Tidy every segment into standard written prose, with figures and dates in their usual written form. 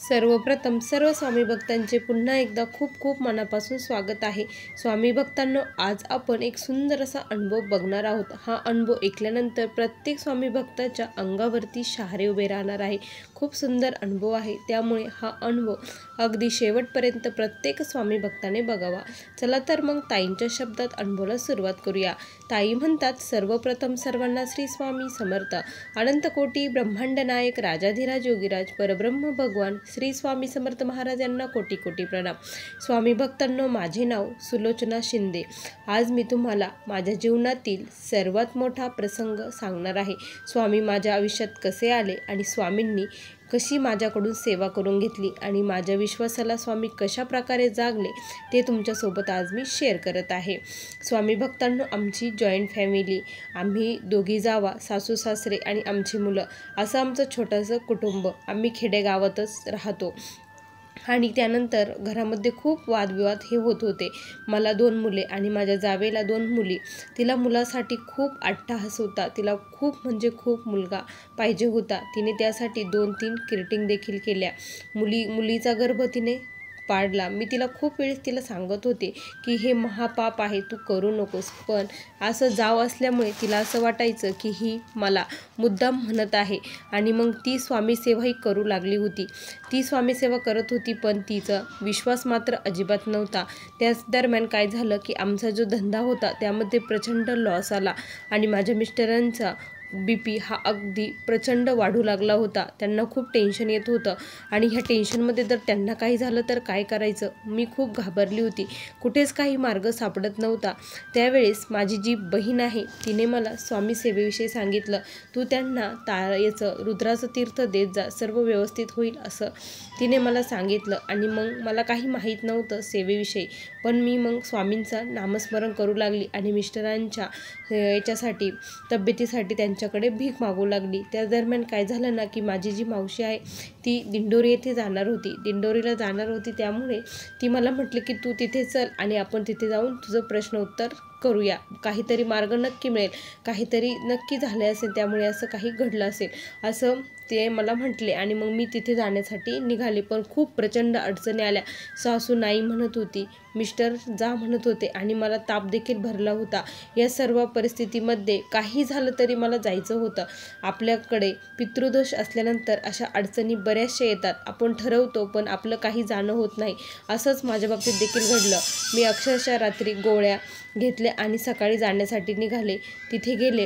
सर्वप्रथम सर्व स्वामी भक्तांचे पुन्हा एकदा खूप खूप मनापासून स्वागत आहे। स्वामी भक्तांनो, आज आपण एक सुंदर असा अनुभव बघणार आहोत। हा अनुभव ऐकल्यानंतर प्रत्येक स्वामी भक्ताच्या अंगावरती शहारे उभे राहणार आहे। खूप सुंदर अनुभव आहे, त्यामुळे हा अनुभव अगदी शेवटपर्यंत प्रत्येक स्वामी भक्ताने बघावा। चला तर मग ताईंच्या शब्दात अनुभवाला सुरुवात करूया। ताई म्हणतात, सर्वप्रथम सर्वांना श्री स्वामी समर्थ। अनंत कोटी ब्रह्मांड नायक राजाधिराज योगीराज परब्रह्म भगवान श्री स्वामी समर्थ महाराज यांना कोटी कोटी प्रणाम। स्वामी भक्तांनो, माझे नाव सुलोचना शिंदे। आज मी तुम्हाला माझ्या जीवनातील सर्वात मोठा प्रसंग सांगणार आहे। स्वामी माझ्या आयुष्यात कसे आले आणि स्वामींनी कशी माझ्याकडून सेवा करून घेतली आणि माझ्या विश्वासाला स्वामी कशा प्रकारे जागले ते तुमच्यासोबत आज मी शेअर करत आहे। स्वामी भक्तांनो, आमची जॉईंट फॅमिली, आम्ही दोघी जावा, सासू सासरे आणि आमची मुलं, असं आमचं छोटंसं कुटुंब। आम्ही खेडेगावातच राहतो आणि त्यानंतर घरामध्ये खूप वादविवाद हे होत होते। मला 2 मुले आणि माझ्या जावेला 2 मुली। तिला मुलासाठी खूप अट्टाहास होता, तिला खूप म्हणजे खूप मुलगा पाहिजे होता। तिने त्यासाठी 2-3 किरटिंग देखील केल्या। मुलीचा गर्भ तिने पाडला। मी तिला खूप वेळेस तिला सांगत होते की हे महापाप आहे, तू करू नकोस, पण असं जाव असल्यामुळे तिला असं वाटायचं की ही मला मुद्दाम म्हणत आहे आणि मग ती स्वामी सेवाही करू लागली होती। ती स्वामी सेवा करत होती, पण तिचा विश्वास मात्र अजिबात नव्हता। त्याच दरम्यान काय झालं की आमचा जो धंदा होता त्यामध्ये प्रचंड लॉस आला आणि माझ्या मिस्टरांचा BP हा अगदी प्रचंड वाढू लागला होता। त्यांना खूप टेन्शन येत होतं आणि ह्या टेन्शनमध्ये जर त्यांना काही झालं तर काय करायचं, मी खूप घाबरली होती। कुठेच काही मार्ग सापडत नव्हता। त्यावेळेस माझी जी बहीण आहे तिने मला स्वामी सेवेविषयी सांगितलं, तू त्यांना याचं रुद्राचं तीर्थ देत जा, सर्व व्यवस्थित होईल असं तिने मला सांगितलं। आणि मग मला काही माहीत नव्हतं सेवेविषयी, पण मी मग स्वामींचं नामस्मरण करू लागली आणि मिस्टरांच्या याच्यासाठी तब्येतीसाठी त्यांच्याकडे भीक मागू लागली। त्या दरम्यान काय झालं ना की माझी जी मावशी आहे ती दिंडोरी येथे जाणार होती, दिंडोरीला जाणार होती। त्यामुळे ती मला म्हटली की तू तिथे चल आणि आपण तिथे जाऊन तुझं प्रश्न उत्तर करूया, काहीतरी मार्ग नक्की मिळेल, काहीतरी नक्की झाले असेल, त्यामुळे असं काही घडलं असेल असं ते मला म्हटले। आणि मग मी तिथे जाण्यासाठी निघाले, पण खूप प्रचंड अडचणी आल्या। सासू नाही म्हणत होती, मिस्टर जा म्हणत होते आणि मला ताप देखील भरला होता। या सर्व परिस्थितीमध्ये काही झालं तरी मला जायचं होतं। आपल्याकडे पितृदोष असल्यानंतर अशा अडचणी बऱ्याचशा येतात, आपण ठरवतो पण आपलं काही जाणं होत नाही। असंच माझ्या बाबतीत देखील घडलं। मी अक्षरशः रात्री गोळ्या घेतल्या आणि सकाळी जाण्यासाठी निघाले। तिथे गेले,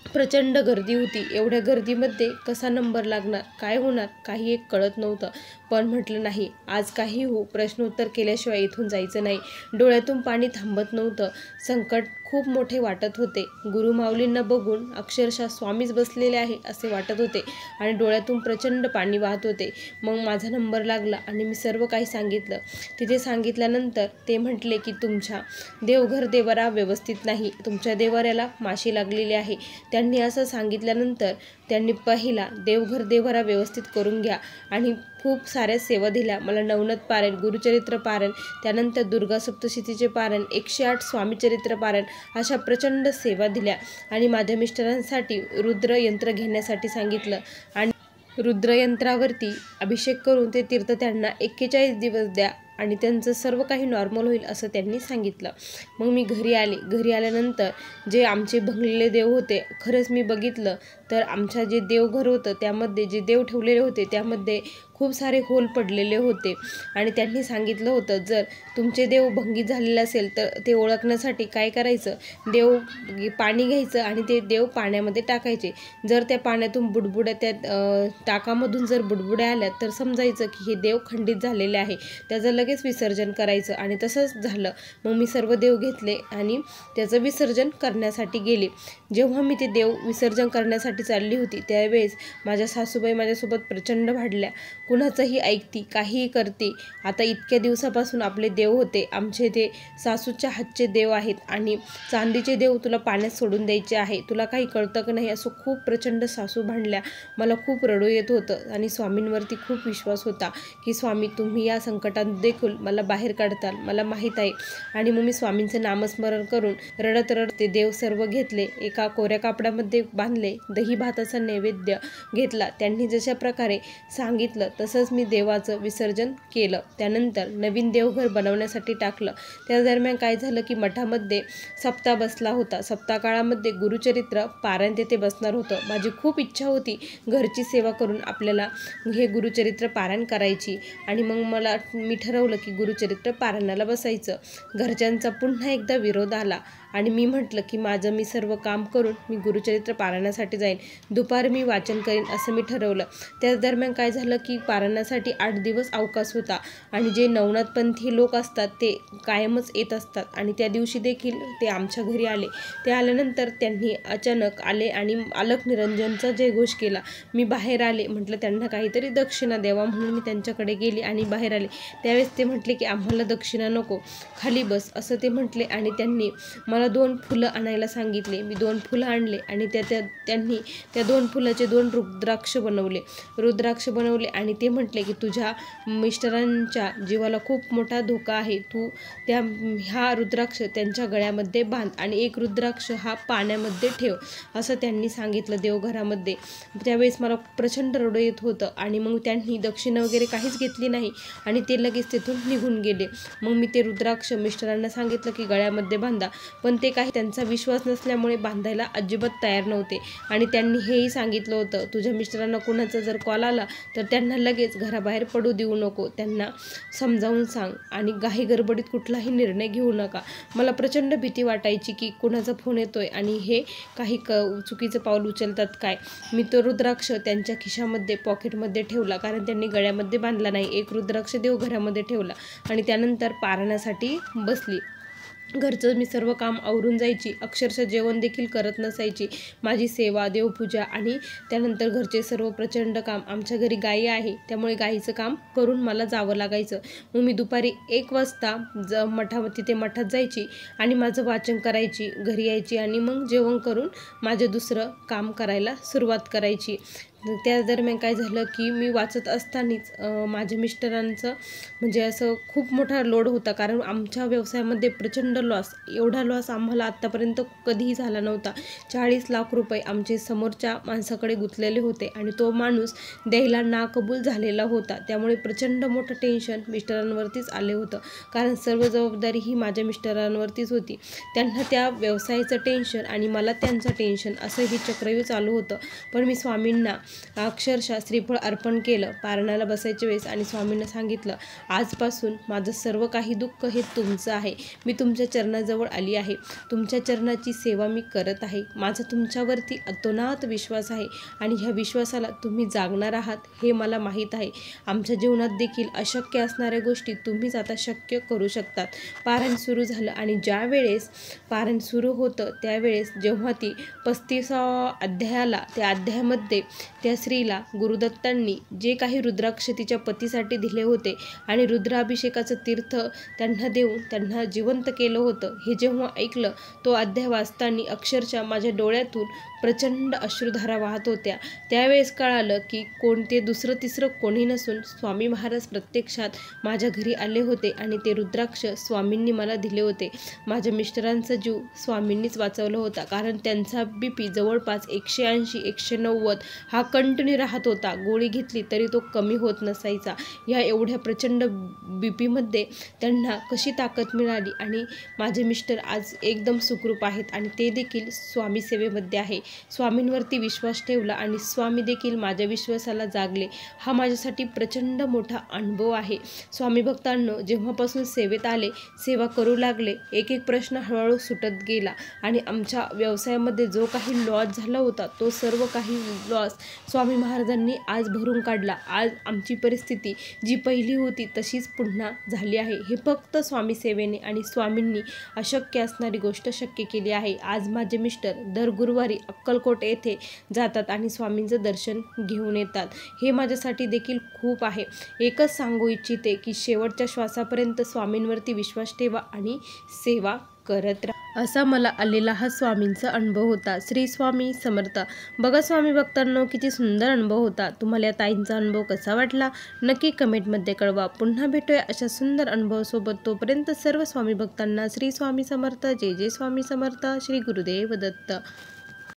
प्रचंड गर्दी होती। एवढ्या गर्दीमध्ये कसा नंबर लागणार, काय होणार, काही एक कळत नव्हतं। पण म्हटलं नाही, आज काही हो, प्रश्न उत्तर केल्याशिवाय इथून जायचं नाही। डोळ्यातून पाणी थांबत नव्हतं, संकट खूप मोठे वाटत होते। गुरुमाऊलींना बघून अक्षरशः स्वामीच बसलेले आहे असे वाटत होते आणि डोळ्यातून प्रचंड पाणी वाहत होते। मग माझा नंबर लागला आणि मी सर्व काही सांगितलं। तिथे सांगितल्यानंतर ते म्हटले की तुमच्या देवघर देवरा व्यवस्थित नाही, तुमच्या देवाऱ्याला माशी लागलेली आहे। त्यांनी असं सांगितल्यानंतर त्यांनी पहिला देवघर देवरा व्यवस्थित करून घ्या आणि खूप साऱ्या सेवा दिल्या मला। नवनाथ पारायण, गुरुचरित्र पारायण, त्यानंतर दुर्गा सप्तशतीचे पारायण, 108 स्वामीचरित्र पारायण, अशा प्रचंड सेवा दिल्या आणि माझ्या मिस्टरांसाठी रुद्र यंत्र घेण्यासाठी सांगितलं आणि रुद्रयंत्रावरती अभिषेक करून ते तीर्थ त्यांना 41 दिवस द्या आणि त्यांचं सर्व काही नॉर्मल होईल असं त्यांनी सांगितलं। मग मी घरी आले। घरी आल्यानंतर जे आमचे भंगलेले देव होते, खरंच मी बघितलं तर आमच्या जे देवघर होतं त्यामध्ये जे देव ठेवलेले होते त्यामध्ये खूप सारे होल पडलेले होते आणि त्यांनी सांगितलं होतं जर तुमचे देव भंगी झालेले असेल तर ते ओळखण्यासाठी काय करायचं, पाणी घ्यायचं आणि ते देव पाण्यामध्ये टाकायचे। जर त्या पाण्यातून बुडबुड्या, त्या टाकामधून जर बुडबुड्या आल्या तर समजायचं की हे देव खंडित झालेले आहे, त्याचं लगेच विसर्जन करायचं। आणि तसंच झालं। मग मी सर्व देव घेतले आणि त्याचं विसर्जन करण्यासाठी गेले। जेव्हा मी ते देव विसर्जन करण्यासाठी चालली होती त्यावेळेस माझ्या सासूबाई माझ्यासोबत प्रचंड भांडल्या, कुणाचंही ऐकती, काहीही करते। आता इतक्या दिवसापासून आपले देव होते, आमचे ते सासूच्या हातचे देव आहेत आणि चांदीचे देव तुला पाण्यात सोडून द्यायचे आहे, तुला काही कळतं का नाही, असं खूप प्रचंड सासू भांडल्या। मला खूप रडू येत होतं आणि स्वामींवरती खूप विश्वास होता की स्वामी तुम्ही या संकटात देखील मला बाहेर काढताल, मला माहीत आहे। आणि मग मी स्वामींचं नामस्मरण करून रडत रडत ते देव सर्व घेतले, एका कोऱ्या कापडामध्ये बांधले, दही भाताचा नैवेद्य घेतला। त्यांनी जशा प्रकारे सांगितलं तसंच मी देवाचं विसर्जन केलं. त्यानंतर नवीन देवघर बनवण्यासाठी टाकलं. त्या दरम्यान काय झालं की मठामध्ये सप्ताह बसला होता. सप्ताह काळामध्ये गुरुचरित्र पारायण तेथे बसणार होतं. माझी खूप इच्छा होती घरची सेवा करून आपल्याला हे गुरुचरित्र पारायण करायची आणि मग मी ठरवलं की गुरुचरित्र पारायणाला बसायचं. घरच्यांचा पुन्हा एकदा विरोध आला आणि मी म्हटलं की मी सर्व काम करून मी गुरुचरित्र पारायणासाठी जाईन. दुपारी मी वाचन करीन असं मी ठरवलं. त्याच दरम्यान काय झालं की पारायणासाठी 8 दिवस अवकाश होता आणि जे नवनाथपंथी लोक असतात ते कायमच येत असतात आणि त्या दिवशी देखील ते आमच्या घरी आले. ते आल्यानंतर त्यांनी अचानक आले आणि अलख निरंजनचा जयघोष केला. मी बाहेर आले. म्हटलं त्यांना काहीतरी दक्षिणा द्यावा म्हणून मी त्यांच्याकडे गेली आणि बाहेर आले. त्यावेळेस ते म्हटले की आम्हाला दक्षिणा नको, खाली बस असं ते म्हटले आणि त्यांनी मला 2 फुलं आणायला सांगितले. मी 2 फुलं आणले आणि त्यांनी त्या 2 फुलाचे 2 रुद्राक्ष बनवले आणि ते म्हटले की तुझ्या मिस्टरांच्या जीवाला खूप मोठा धोका आहे, तू ह्या रुद्राक्ष त्यांच्या गळ्यामध्ये बांध आणि 1 रुद्राक्ष हा पाण्यामध्ये ठेव असं त्यांनी सांगितलं देवघरामध्ये. त्यावेळेस मला प्रचंड रडू येत होतं आणि मग त्यांनी दक्षिणा वगैरे काहीच घेतली नाही आणि ते लगेच तिथून निघून गेले. मग मी ते रुद्राक्ष मिस्टरांना सांगितलं की गळ्यामध्ये बांधा, पण ते काही त्यांचा विश्वास नसल्यामुळे बांधायला अजिबात तयार नव्हते आणि त्यांनी हेही सांगितलं होतं तुझ्या मिस्टरांना कुणाचा जर कॉल आला तर त्यांना लगेच घराबाहेर पडू देऊ नको, त्यांना समजावून सांग आणि घाई गडबडीत कुठलाही निर्णय घेऊ नका. मला प्रचंड भीती वाटायची की कुणाचा फोन येतोय आणि हे काही चुकीचं पाऊल उचलतात काय. मी तो रुद्राक्ष त्यांच्या खिशामध्ये पॉकेटमध्ये ठेवला कारण त्यांनी गळ्यामध्ये बांधला नाही. 1 रुद्राक्ष देवघरामध्ये ठेवला आणि त्यानंतर पारायणासाठी बसली. घरचं मी सर्व काम आवरून जायची, अक्षरशः जेवण देखील करत नसायची. माझी सेवा, देवपूजा आणि त्यानंतर घरचे सर्व प्रचंड काम. आमच्या घरी गाई आहे त्यामुळे गाईचं काम करून मला जावं लागायचं. मग मी दुपारी 1 वाजता तिथे मठात जायची आणि माझं वाचन करायची, घरी यायची आणि मग जेवण करून माझं दुसरं काम करायला सुरुवात करायची. त्या दरम्यान काय झालं की मी वाचत असतानाच माझ्या मिस्टरांचं म्हणजे असं खूप मोठा लोड होता कारण आमच्या व्यवसायामध्ये प्रचंड एवढा लॉस आम्हाला आत्तापर्यंत कधीही झाला नव्हता. 40 लाख रुपये आमचे समोरच्या माणसाकडे गुंतलेले होते आणि तो माणूस द्यायला नाकबूल झालेला होता. त्यामुळे प्रचंड मोठं टेन्शन मिस्टरांवरतीच आले होतं कारण सर्व जबाबदारी ही माझ्या मिस्टरांवरतीच होती. त्यांना त्या व्यवसायाचं टेन्शन आणि मला त्यांचं टेन्शन असं हे चक्रव्यूह चालू होतं. पण मी स्वामींना अक्षरशः श्रीफळ अर्पण केलं पारायणाला बसायच्या वेळेस आणि स्वामींना सांगितलं आजपासून माझं सर्व काही दुःख हे तुमचं आहे. मी तुमच्या चरणाजवळ आली आहे, तुमच्या चरणाची सेवा मी करत आहे. माझा तुमच्यावरती अतोनात विश्वास आहे आणि ह्या विश्वासाला तुम्ही जागणार आहात हे मला माहीत आहे. आमच्या जीवनात देखील अशक्य असणाऱ्या गोष्टी तुम्हीच आता शक्य करू शकतात. पारायण सुरू झालं आणि ज्या वेळेस पारायण सुरू होतं त्यावेळेस जेव्हा ती 35व्या अध्यायाला त्या अध्यायामध्ये त्या स्त्रीला गुरुदत्तांनी जे काही रुद्राक्ष तिच्या पतीसाठी दिले होते आणि रुद्राभिषेकाचं तीर्थ त्यांना देऊन त्यांना जिवंत केलं होतं हे जेव्हा ऐकलं तो अध्याय वाचताना अक्षरशः माझ्या डोळ्यातून प्रचंड अश्रुधारा वाहत होत्या. त्यावेळेस कळालं की कोणते दुसरं तिसरं कोणी नसून स्वामी महाराज प्रत्यक्षात माझ्या घरी आले होते आणि ते रुद्राक्ष स्वामींनी मला दिले होते. माझ्या मिस्टरांचा जीव स्वामींनीच वाचवला होता कारण त्यांचा BP जवळपास 180-190 हा कंटिन्यू राहत होता. गोळी घेतली तरी तो कमी होत नसायचा. या एवढ्या प्रचंड BPमध्ये त्यांना कशी ताकद मिळाली आणि माझे मिस्टर आज एकदम सुखरूप आहेत आणि ते देखील स्वामी सेवेमध्ये आहे. स्वामींवरती विश्वास ठेवला आणि स्वामी देखील माझ्या विश्वासाला जागले. हा माझ्यासाठी प्रचंड मोठा अनुभव आहे. स्वामी भक्तांनो, जेव्हापासून सेवेत आले, सेवा करू लागले, एक एक प्रश्न हळूहळू सुटत गेला आणि आमच्या व्यवसायामध्ये जो काही लॉस झाला होता तो सर्व काही लॉस स्वामी महाराजांनी आज भरून काढला. आज आमची परिस्थिती जी पहिली होती तशीच पुन्हा झाली आहे. हे फक्त स्वामी सेवेने आणि स्वामींनी अशक्य असणारी गोष्ट शक्य केली आहे. आज माझे मिस्टर दर गुरुवारी अक्कलकोट येथे जातात आणि स्वामींचं दर्शन घेऊन येतात. हे माझ्यासाठी देखील खूप आहे. एकच सांगू इच्छिते की शेवटच्या श्वासापर्यंत स्वामींवरती विश्वास ठेवा आणि सेवा करत राहा. असा मला आलेला हा स्वामींचा अनुभव होता. श्री स्वामी समर्थ. बघा स्वामी भक्तांनो, किती सुंदर अनुभव होता. तुम्हाला या ताईंचा अनुभव कसा वाटला नक्की कमेंटमध्ये कळवा. पुन्हा भेटूया अशा सुंदर अनुभवासोबत. तोपर्यंत सर्व स्वामी भक्तांना श्री स्वामी समर्थ. जय जय स्वामी समर्थ. श्री गुरुदेव दत्त.